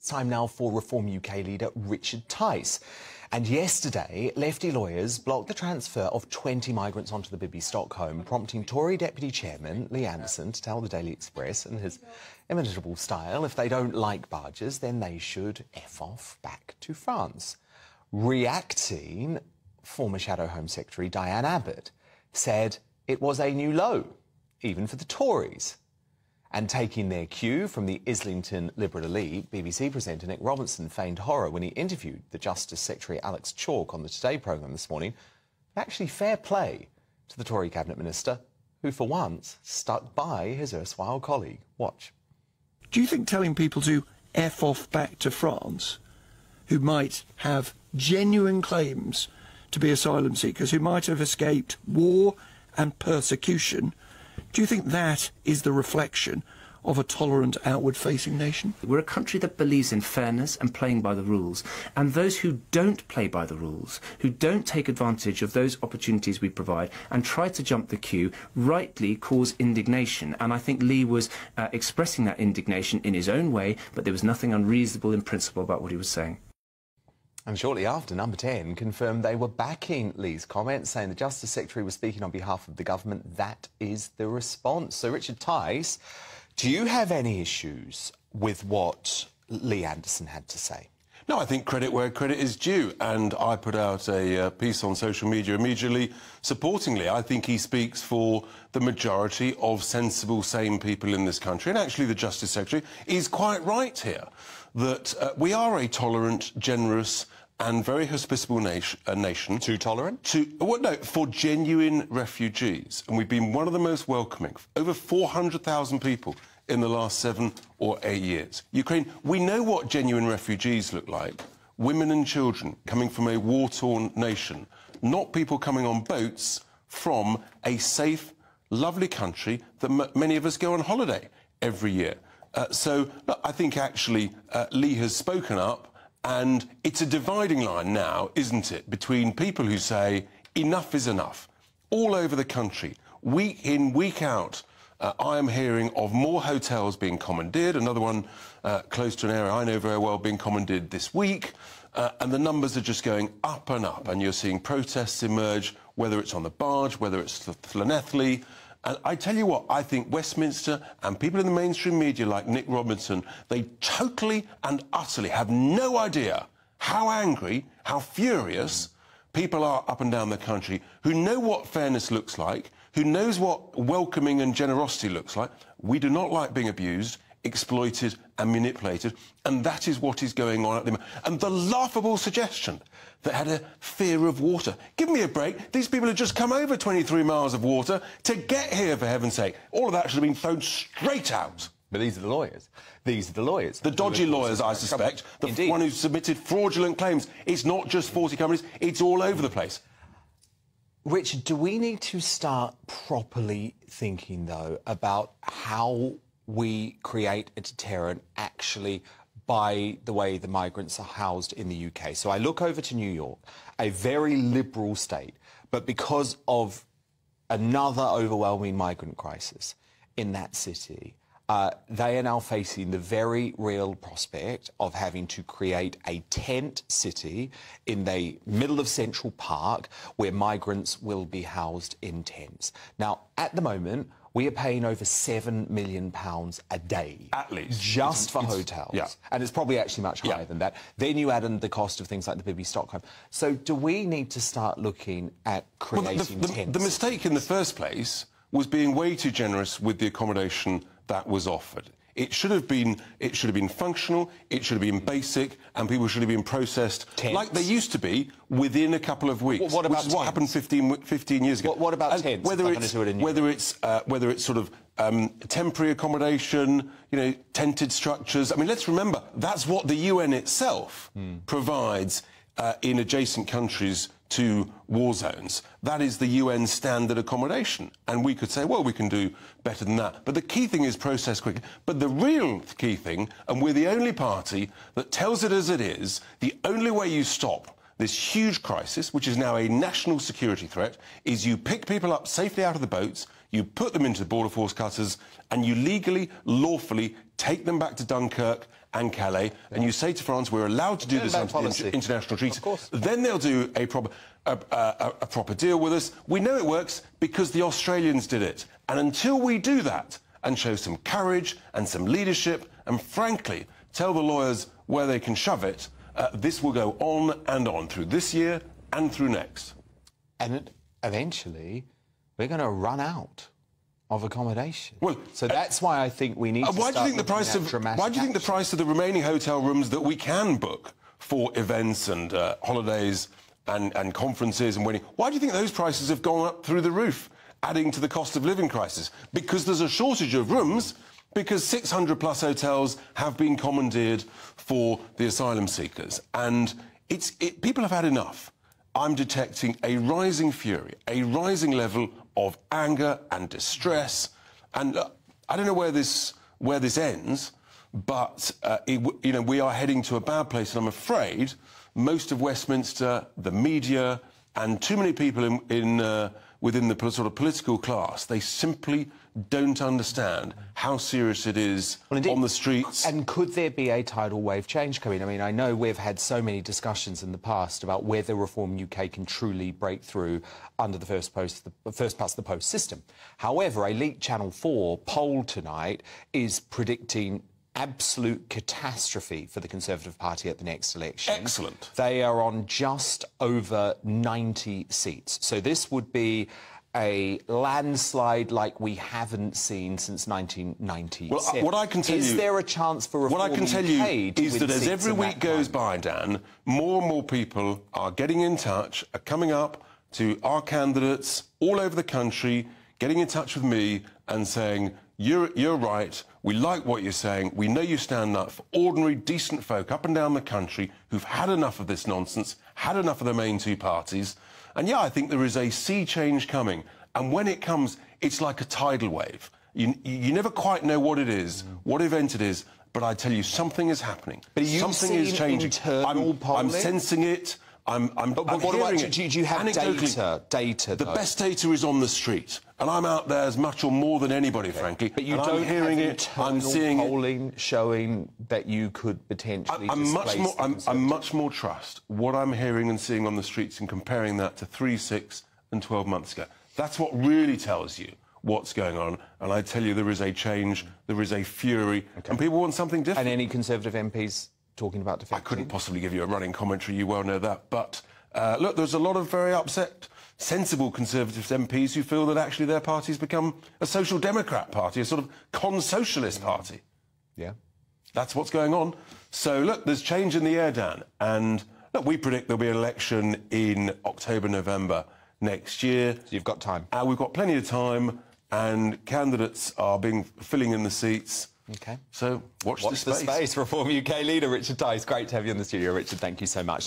It's time now for Reform UK leader Richard Tice. And yesterday, lefty lawyers blocked the transfer of 20 migrants onto the Bibby Stockholm, prompting Tory Deputy Chairman Lee Anderson to tell the Daily Express in his inimitable style if they don't like barges, then they should F off back to France. Reacting, former Shadow Home Secretary Diane Abbott said it was a new low, even for the Tories. And taking their cue from the Islington Liberal elite, BBC presenter Nick Robinson feigned horror when he interviewed the Justice Secretary Alex Chalk on the Today programme this morning. Actually, fair play to the Tory Cabinet Minister, who for once stuck by his erstwhile colleague. Watch. Do you think telling people to F off back to France, who might have genuine claims to be asylum seekers, who might have escaped war and persecution, do you think that is the reflection of a tolerant, outward-facing nation? We're a country that believes in fairness and playing by the rules. And those who don't play by the rules, who don't take advantage of those opportunities we provide and try to jump the queue, rightly cause indignation. And I think Lee was expressing that indignation in his own way, but there was nothing unreasonable in principle about what he was saying. And shortly after, Number 10 confirmed they were backing Lee's comments, saying the Justice Secretary was speaking on behalf of the government. That is the response. So, Richard Tice, do you have any issues with what Lee Anderson had to say? No, I think credit where credit is due, and I put out a piece on social media immediately supporting Lee. I think he speaks for the majority of sensible, sane people in this country, and actually the Justice Secretary is quite right here, that we are a tolerant, generous and very hospitable nation. Too tolerant? Well, no, for genuine refugees, and we've been one of the most welcoming. Over 400,000 people in the last 7 or 8 years. Ukraine, we know what genuine refugees look like. Women and children coming from a war-torn nation, not people coming on boats from a safe, lovely country that many of us go on holiday every year. So look, I think actually Lee has spoken up, and it's a dividing line now, isn't it, between people who say enough is enough. All over the country, week in, week out, I am hearing of more hotels being commandeered, another one close to an area I know very well being commandeered this week, and the numbers are just going up, and you're seeing protests emerge, whether it's on the barge, whether it's Llanelli. And I tell you what, I think Westminster and people in the mainstream media like Nick Robinson, they totally and utterly have no idea how angry, how furious people are up and down the country who know what fairness looks like, who knows what welcoming and generosity looks like. We do not like being abused, exploited and manipulated, and that is what is going on at the moment. And the laughable suggestion that had a fear of water. Give me a break. These people have just come over 23 miles of water to get here, for heaven's sake. All of that should have been thrown straight out. But these are the lawyers. These are the lawyers. The dodgy lawyers, I suspect. The one who submitted fraudulent claims. It's not just 40 companies, it's all over the place. Richard, do we need to start properly thinking, though, about how we create a deterrent actually by the way the migrants are housed in the UK? So I look over to New York, a very liberal state, but because of another overwhelming migrant crisis in that city, they are now facing the very real prospect of having to create a tent city in the middle of Central Park where migrants will be housed in tents. Now, at the moment, we are paying over £7 million a day. At least. Just for hotels. Yeah. And it's probably actually much higher than that. Then you add in the cost of things like the Bibby Stockholm. So do we need to start looking at creating tents? The mistake in the first place was being way too generous with the accommodation that was offered. It should have been functional, it should have been basic, and people should have been processed like they used to be within a couple of weeks. What about which is what happened 15 years ago. What about tents? Whether it's sort of temporary accommodation, you know, tented structures. I mean, let's remember that's what the UN itself provides in adjacent countries to war zones. That is the UN standard accommodation. And we could say, well, we can do better than that. But the key thing is process quickly. But the real key thing, and we're the only party that tells it as it is, the only way you stop this huge crisis, which is now a national security threat, is you pick people up safely out of the boats, you put them into the border force cutters, and you legally, lawfully take them back to Dunkirk and Calais, and you say to France, we're allowed to do this under the international treaty. Then they'll do a proper deal with us. We know it works because the Australians did it. And until we do that and show some courage and some leadership and, frankly, tell the lawyers where they can shove it, this will go on and on through this year and through next. And eventually, we're going to run out of accommodation. Well, so that's why I think we need to why do you think the price of the remaining hotel rooms that we can book for events and holidays and conferences and weddings, why do you think those prices have gone up through the roof, adding to the cost of living crisis? Because there's a shortage of rooms, because 600+ hotels have been commandeered for the asylum seekers. And people have had enough. I'm detecting a rising fury, a rising level of anger and distress. And I don't know where this ends, but we are heading to a bad place. And I'm afraid most of Westminster, the media, and too many people within the sort of political class, they simply don't understand how serious it is on the streets. And could there be a tidal wave change coming? I mean, I know we've had so many discussions in the past about whether Reform UK can truly break through under the first past the post system. However, a leaked Channel 4 poll tonight is predicting absolute catastrophe for the Conservative Party at the next election. Excellent. They are on just over 90 seats. So this would be a landslide like we haven't seen since 1997. Well, what I can tell you... Is there a chance for Reform UK? What I can tell you is that as every week goes by, Dan, more and more people are getting in touch, are coming up to our candidates all over the country, getting in touch with me and saying, you're right, we like what you're saying, we know you stand up for ordinary, decent folk up and down the country who've had enough of this nonsense, had enough of the main two parties. And yeah, I think there is a sea change coming. And when it comes, it's like a tidal wave. You never quite know what it is, what event it is, but I tell you, something is happening. But something is changing. I'm sensing it. I'm hearing it. Do you have data? The best data is on the street, and I'm out there as much or more than anybody, frankly. But you don't hearing it. I'm seeing polling showing that you could potentially. I'm much more trust what I'm hearing and seeing on the streets and comparing that to 3, 6, and 12 months ago. That's what really tells you what's going on. And I tell you, there is a change, there is a fury, and people want something different. And any Conservative MPs talking about defecting? I couldn't possibly give you a running commentary, you well know that. But, look, there's a lot of very upset, sensible Conservative MPs who feel that actually their party's become a social democrat party, a sort of con-socialist party. Yeah. That's what's going on. So, look, there's change in the air, Dan. And, look, we predict there'll be an election in October, November next year. So you've got time. We've got plenty of time, and candidates are filling in the seats. OK. So watch the space. Reform UK leader Richard Tice. Great to have you in the studio, Richard. Thank you so much.